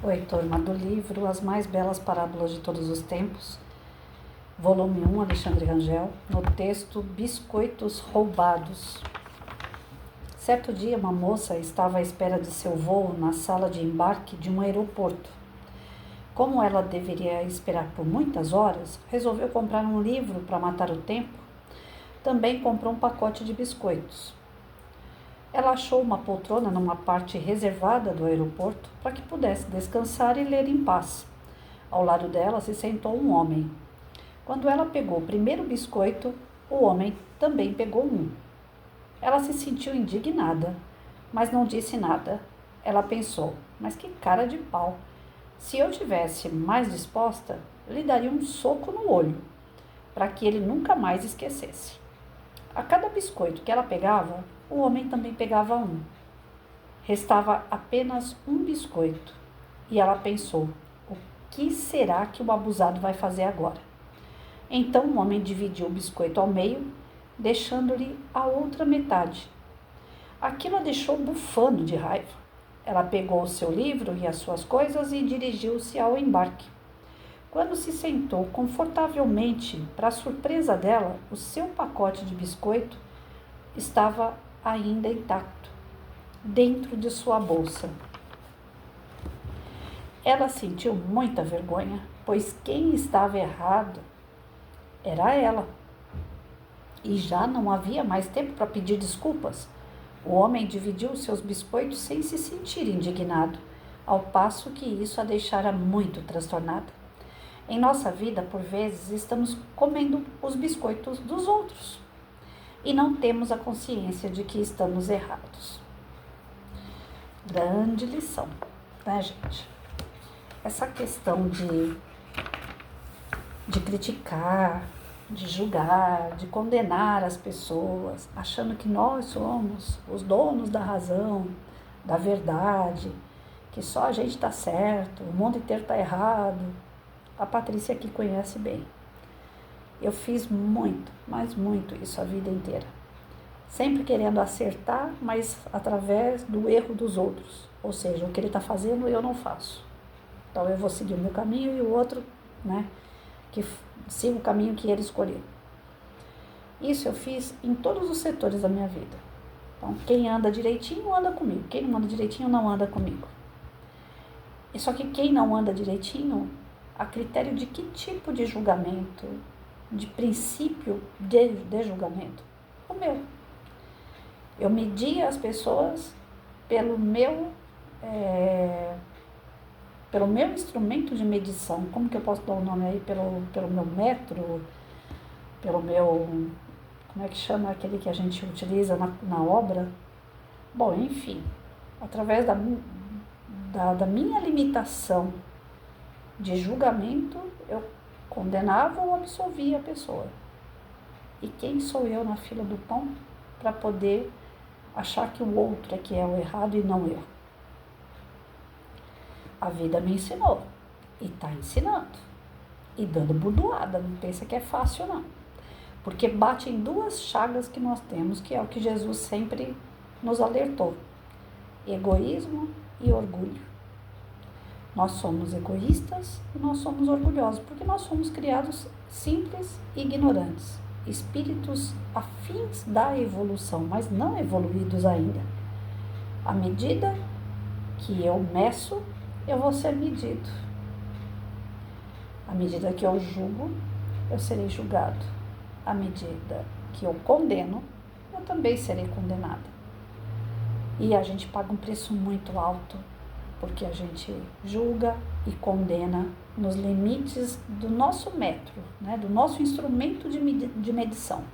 Oi, turma do livro As Mais Belas Parábolas de Todos os Tempos, volume 1, Alexandre Rangel, no texto Biscoitos Roubados. Certo dia, uma moça estava à espera de seu voo na sala de embarque de um aeroporto. Como ela deveria esperar por muitas horas, resolveu comprar um livro para matar o tempo. Também comprou um pacote de biscoitos. Ela achou uma poltrona numa parte reservada do aeroporto para que pudesse descansar e ler em paz. Ao lado dela se sentou um homem. Quando ela pegou o primeiro biscoito, o homem também pegou um. Ela se sentiu indignada, mas não disse nada. Ela pensou, mas que cara de pau. Se eu tivesse mais disposta, lhe daria um soco no olho, para que ele nunca mais esquecesse. A cada biscoito que ela pegava, o homem também pegava um. Restava apenas um biscoito. E ela pensou, o que será que o abusado vai fazer agora? Então o homem dividiu o biscoito ao meio, deixando-lhe a outra metade. Aquilo a deixou bufando de raiva. Ela pegou o seu livro e as suas coisas e dirigiu-se ao embarque. Quando se sentou confortavelmente, para surpresa dela, o seu pacote de biscoito estava ainda intacto, dentro de sua bolsa. Ela sentiu muita vergonha, pois quem estava errado era ela. E já não havia mais tempo para pedir desculpas. O homem dividiu seus biscoitos sem se sentir indignado, ao passo que isso a deixara muito transtornada. Em nossa vida, por vezes, estamos comendo os biscoitos dos outros e não temos a consciência de que estamos errados. Grande lição, né, gente? Essa questão de criticar, de julgar, de condenar as pessoas, achando que nós somos os donos da razão, da verdade, que só a gente está certo, o mundo inteiro está errado. A Patrícia aqui conhece bem. Eu fiz muito, mas muito isso a vida inteira. Sempre querendo acertar, mas através do erro dos outros. Ou seja, o que ele está fazendo eu não faço. Então eu vou seguir o meu caminho e o outro, né, que siga o caminho que ele escolheu. Isso eu fiz em todos os setores da minha vida. Então, quem anda direitinho anda comigo. Quem não anda direitinho não anda comigo. E só que quem não anda direitinho, a critério de que tipo de julgamento, de princípio de julgamento? O meu. Eu media as pessoas pelo meu instrumento de medição. Como que eu posso dar o nome aí? Pelo meu metro, pelo meu... Como é que chama aquele que a gente utiliza na obra? Bom, enfim, através da minha limitação de julgamento, eu condenava ou absolvia a pessoa. E quem sou eu na fila do pão para poder achar que o outro é que é o errado e não eu? A vida me ensinou e está ensinando e dando bordoada, não pensa que é fácil não. Porque bate em duas chagas que nós temos, que é o que Jesus sempre nos alertou: egoísmo e orgulho. Nós somos egoístas e nós somos orgulhosos, porque nós somos criados simples e ignorantes, espíritos afins da evolução, mas não evoluídos ainda. À medida que eu meço, eu vou ser medido. À medida que eu julgo, eu serei julgado. À medida que eu condeno, eu também serei condenada. E a gente paga um preço muito alto, porque a gente julga e condena nos limites do nosso metro, né, do nosso instrumento de medição,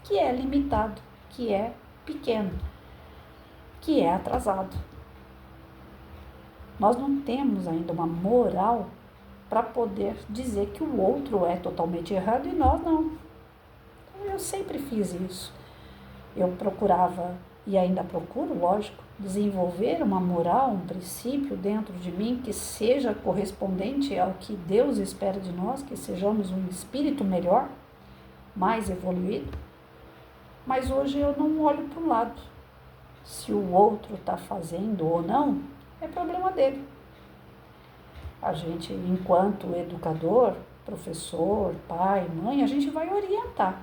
que é limitado, que é pequeno, que é atrasado. Nós não temos ainda uma moral para poder dizer que o outro é totalmente errado e nós não. Eu sempre fiz isso. Eu procurava, e ainda procuro, lógico, desenvolver uma moral, um princípio dentro de mim que seja correspondente ao que Deus espera de nós, que sejamos um espírito melhor, mais evoluído. Mas hoje eu não olho para o lado. Se o outro está fazendo ou não, é problema dele. A gente, enquanto educador, professor, pai, mãe, a gente vai orientar.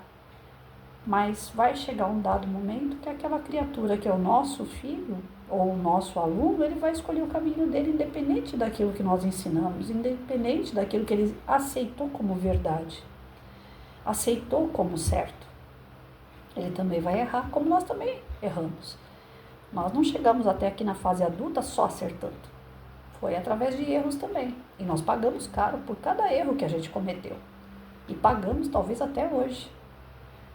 Mas vai chegar um dado momento que aquela criatura que é o nosso filho ou o nosso aluno, ele vai escolher o caminho dele independente daquilo que nós ensinamos, independente daquilo que ele aceitou como verdade, aceitou como certo. Ele também vai errar, como nós também erramos. Nós não chegamos até aqui na fase adulta só acertando. Foi através de erros também. E nós pagamos caro por cada erro que a gente cometeu. E pagamos talvez até hoje.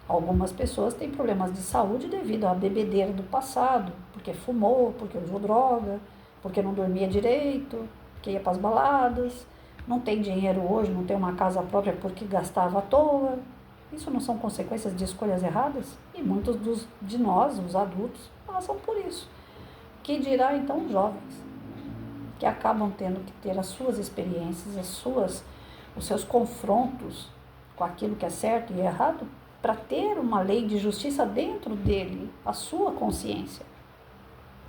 Algumas pessoas têm problemas de saúde devido à bebedeira do passado, porque fumou, porque usou droga, porque não dormia direito, porque ia para as baladas, não tem dinheiro hoje, não tem uma casa própria porque gastava à toa. Isso não são consequências de escolhas erradas? E muitos de nós, os adultos, passam por isso. Que dirá então os jovens, que acabam tendo que ter as suas experiências, os seus confrontos com aquilo que é certo e errado, para ter uma lei de justiça dentro dele, a sua consciência,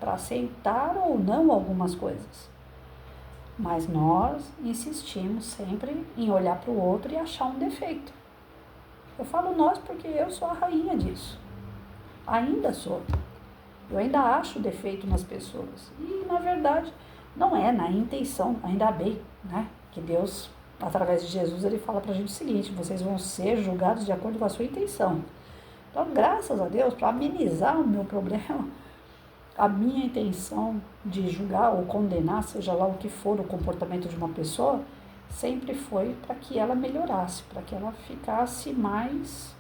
para aceitar ou não algumas coisas. Mas nós insistimos sempre em olhar para o outro e achar um defeito. Eu falo nós porque eu sou a rainha disso. Ainda sou. Eu ainda acho defeito nas pessoas. E, na verdade, não é na intenção, ainda bem, né? Que Deus, através de Jesus, ele fala pra gente o seguinte: vocês vão ser julgados de acordo com a sua intenção. Então, graças a Deus, para amenizar o meu problema, a minha intenção de julgar ou condenar, seja lá o que for o comportamento de uma pessoa, sempre foi para que ela melhorasse, para que ela ficasse mais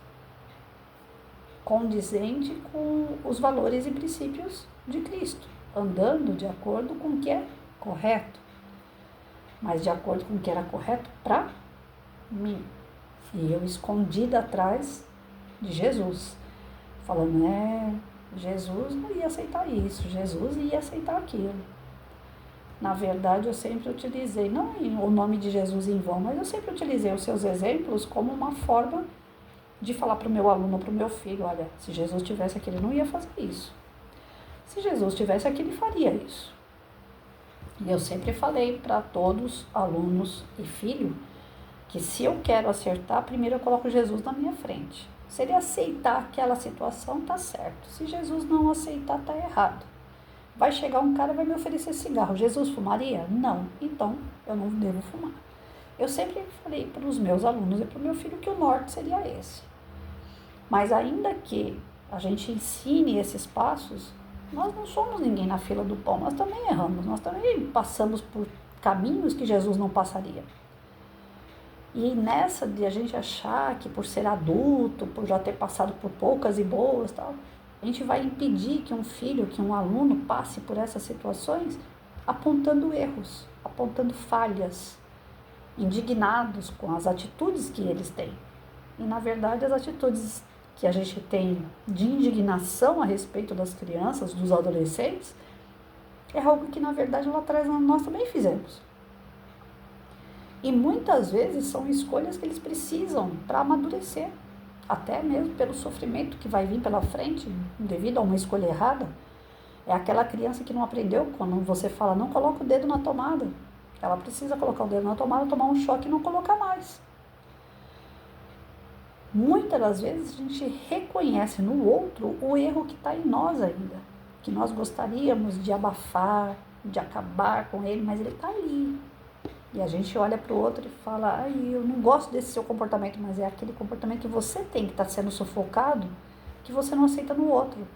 condizente com os valores e princípios de Cristo, andando de acordo com o que é correto, mas de acordo com o que era correto para mim. E eu escondida atrás de Jesus, falando, Jesus não ia aceitar isso, Jesus ia aceitar aquilo. Na verdade, eu sempre utilizei, não o nome de Jesus em vão, mas eu sempre utilizei os seus exemplos como uma forma de falar para o meu aluno, para o meu filho: olha, se Jesus tivesse aqui, ele não ia fazer isso. Se Jesus tivesse aqui, ele faria isso. E eu sempre falei para todos, alunos e filho, que se eu quero acertar, primeiro eu coloco Jesus na minha frente. Se ele aceitar aquela situação, tá certo. Se Jesus não aceitar, tá errado. Vai chegar um cara e vai me oferecer cigarro. Jesus fumaria? Não. Então, eu não devo fumar. Eu sempre falei para os meus alunos e para o meu filho que o norte seria esse. Mas ainda que a gente ensine esses passos, nós não somos ninguém na fila do pão. Nós também erramos, nós também passamos por caminhos que Jesus não passaria. E nessa de a gente achar que por ser adulto, por já ter passado por poucas e boas, tal, a gente vai impedir que um filho, que um aluno passe por essas situações apontando erros, apontando falhas, indignados com as atitudes que eles têm. E, na verdade, as atitudes que a gente tem de indignação a respeito das crianças, dos adolescentes, é algo que, na verdade, lá atrás nós também fizemos. E muitas vezes são escolhas que eles precisam para amadurecer, até mesmo pelo sofrimento que vai vir pela frente, devido a uma escolha errada. É aquela criança que não aprendeu, quando você fala, não coloca o dedo na tomada. Ela precisa colocar o dedo na tomada, tomar um choque e não colocar mais. Muitas das vezes a gente reconhece no outro o erro que está em nós ainda, que nós gostaríamos de abafar, de acabar com ele, mas ele está ali. E a gente olha para o outro e fala, eu não gosto desse seu comportamento, mas é aquele comportamento que você tem, que está sendo sufocado, que você não aceita no outro.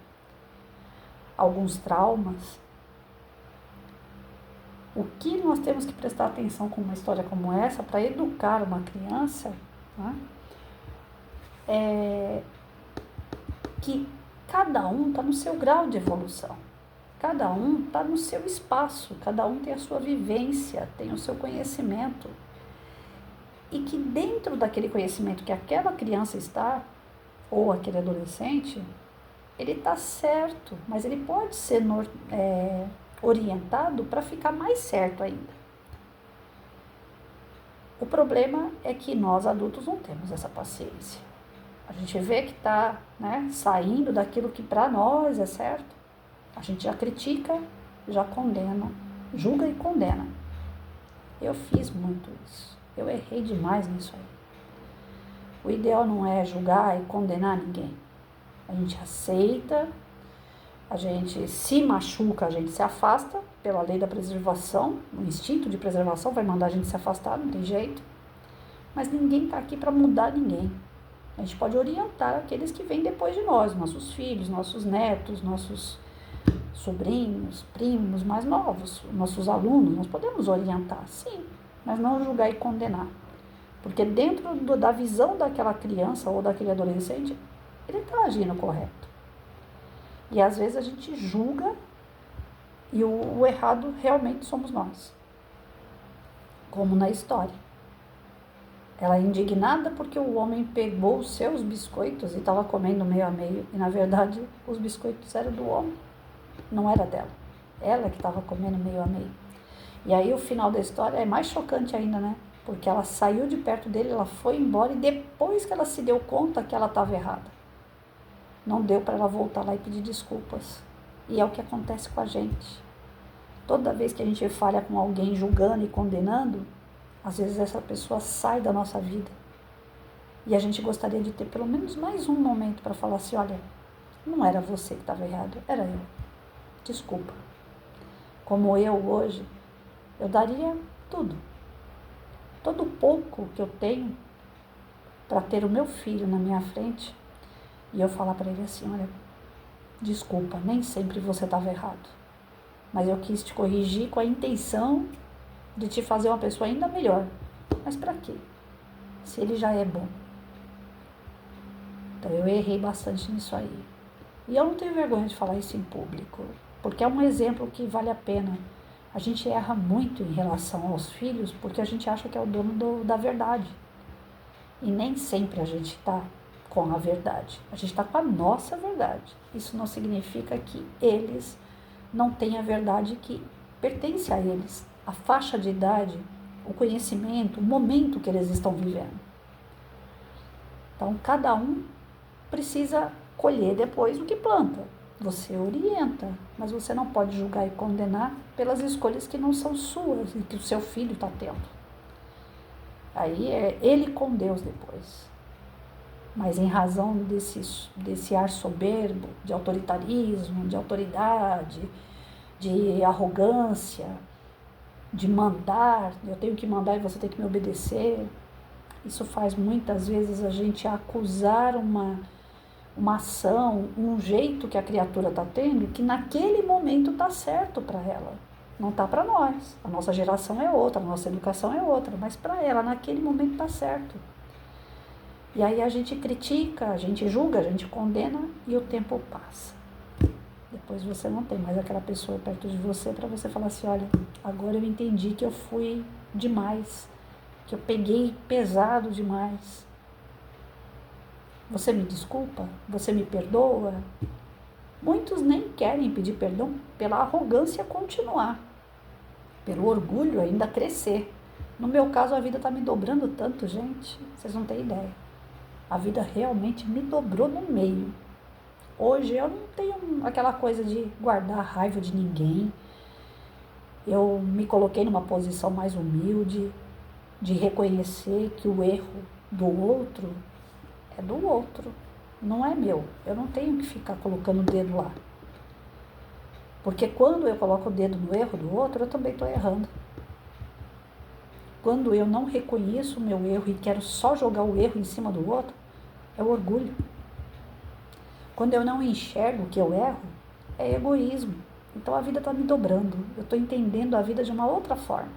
Alguns traumas. O que nós temos que prestar atenção com uma história como essa para educar uma criança, né? É que cada um está no seu grau de evolução, cada um está no seu espaço, cada um tem a sua vivência, tem o seu conhecimento, e que dentro daquele conhecimento que aquela criança está, ou aquele adolescente, ele está certo, mas ele pode ser orientado para ficar mais certo ainda. O problema é que nós adultos não temos essa paciência. A gente vê que está saindo daquilo que para nós é certo, a gente já critica, já condena, julga e condena. Eu fiz muito isso. Eu errei demais nisso aí. O ideal não é julgar e condenar ninguém. A gente aceita, a gente se machuca, a gente se afasta pela lei da preservação. O instinto de preservação vai mandar a gente se afastar, não tem jeito. Mas ninguém está aqui para mudar ninguém. A gente pode orientar aqueles que vêm depois de nós, nossos filhos, nossos netos, nossos sobrinhos, primos mais novos, nossos alunos. Nós podemos orientar, sim, mas não julgar e condenar. Porque dentro da visão daquela criança ou daquele adolescente, ele está agindo correto. E às vezes a gente julga e o errado realmente somos nós. Como na história. Ela é indignada porque o homem pegou os seus biscoitos e estava comendo meio a meio. E na verdade os biscoitos eram do homem, não era dela. Ela que estava comendo meio a meio. E aí o final da história é mais chocante ainda, né? Porque ela saiu de perto dele, ela foi embora e depois que ela se deu conta que ela estava errada. Não deu para ela voltar lá e pedir desculpas. E é o que acontece com a gente. Toda vez que a gente falha com alguém julgando e condenando, às vezes essa pessoa sai da nossa vida. E a gente gostaria de ter pelo menos mais um momento para falar assim, olha, não era você que estava errado, era eu. Desculpa. Como eu hoje, eu daria tudo. Todo pouco que eu tenho para ter o meu filho na minha frente e eu falar para ele assim, olha, desculpa, nem sempre você estava errado, mas eu quis te corrigir com a intenção de te fazer uma pessoa ainda melhor. Mas para quê? Se ele já é bom. Então eu errei bastante nisso aí. E eu não tenho vergonha de falar isso em público, porque é um exemplo que vale a pena. A gente erra muito em relação aos filhos porque a gente acha que é o dono da verdade. E nem sempre a gente está com a verdade. A gente está com a nossa verdade. Isso não significa que eles não têm a verdade que pertence a eles. A faixa de idade, o conhecimento, o momento que eles estão vivendo. Então, cada um precisa colher depois o que planta. Você orienta, mas você não pode julgar e condenar pelas escolhas que não são suas e que o seu filho está tendo. Aí é ele com Deus depois. Mas em razão desse ar soberbo, de autoritarismo, de autoridade, de arrogância, de mandar, eu tenho que mandar e você tem que me obedecer, isso faz muitas vezes a gente acusar uma ação, um jeito que a criatura está tendo, que naquele momento está certo para ela. Não está para nós. A nossa geração é outra, a nossa educação é outra, mas para ela, naquele momento está certo. E aí a gente critica, a gente julga, a gente condena e o tempo passa. Depois você não tem mais aquela pessoa perto de você para você falar assim, olha, agora eu entendi que eu fui demais, que eu peguei pesado demais. Você me desculpa? Você me perdoa? Muitos nem querem pedir perdão pela arrogância continuar, pelo orgulho ainda crescer. No meu caso, a vida está me dobrando tanto, gente, vocês não têm ideia. A vida realmente me dobrou no meio. Hoje eu não tenho aquela coisa de guardar raiva de ninguém. Eu me coloquei numa posição mais humilde, de reconhecer que o erro do outro é do outro, não é meu. Eu não tenho que ficar colocando o dedo lá. Porque quando eu coloco o dedo no erro do outro, eu também estou errando. Quando eu não reconheço o meu erro e quero só jogar o erro em cima do outro, é o orgulho. Quando eu não enxergo que eu erro, é egoísmo. Então a vida está me dobrando. Eu estou entendendo a vida de uma outra forma.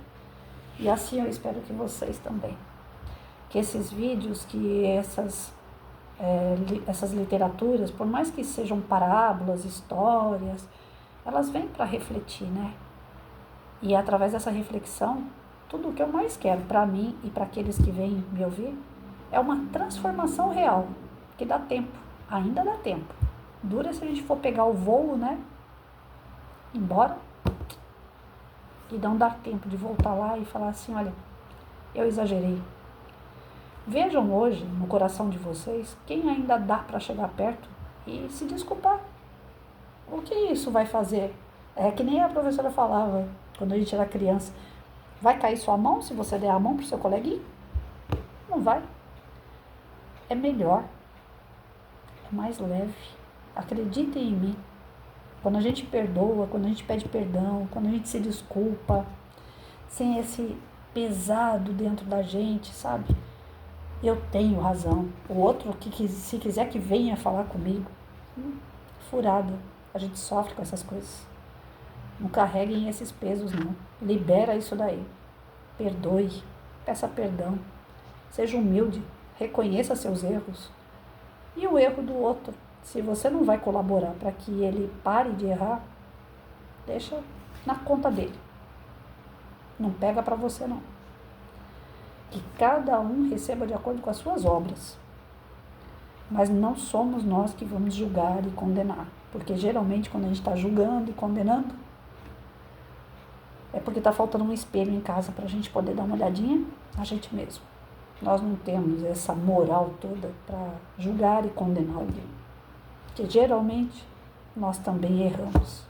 E assim eu espero que vocês também. Que esses vídeos, que essas literaturas, por mais que sejam parábolas, histórias, elas vêm para refletir, né? E através dessa reflexão, tudo o que eu mais quero para mim e para aqueles que vêm me ouvir é uma transformação real, que dá tempo, ainda dá tempo. Dura se a gente for pegar o voo, né? Embora, e não dar tempo de voltar lá e falar assim, olha, eu exagerei. Vejam hoje, no coração de vocês, quem ainda dá para chegar perto e se desculpar. O que isso vai fazer? É que nem a professora falava, quando a gente era criança, Vai cair sua mão se você der a mão pro seu coleguinha? Não vai. É melhor. É mais leve. Acreditem em mim. Quando a gente perdoa, quando a gente pede perdão, quando a gente se desculpa, sem esse pesado dentro da gente, sabe? Eu tenho razão. O outro, que se quiser que venha falar comigo, furada. A gente sofre com essas coisas. Não carreguem esses pesos, não. Libera isso daí. Perdoe. Peça perdão. Seja humilde. Reconheça seus erros. E o erro do outro. Se você não vai colaborar para que ele pare de errar, deixa na conta dele. Não pega para você, não. Que cada um receba de acordo com as suas obras. Mas não somos nós que vamos julgar e condenar. Porque geralmente quando a gente está julgando e condenando, é porque está faltando um espelho em casa para a gente poder dar uma olhadinha na gente mesmo. Nós não temos essa moral toda para julgar e condenar alguém. Porque geralmente nós também erramos.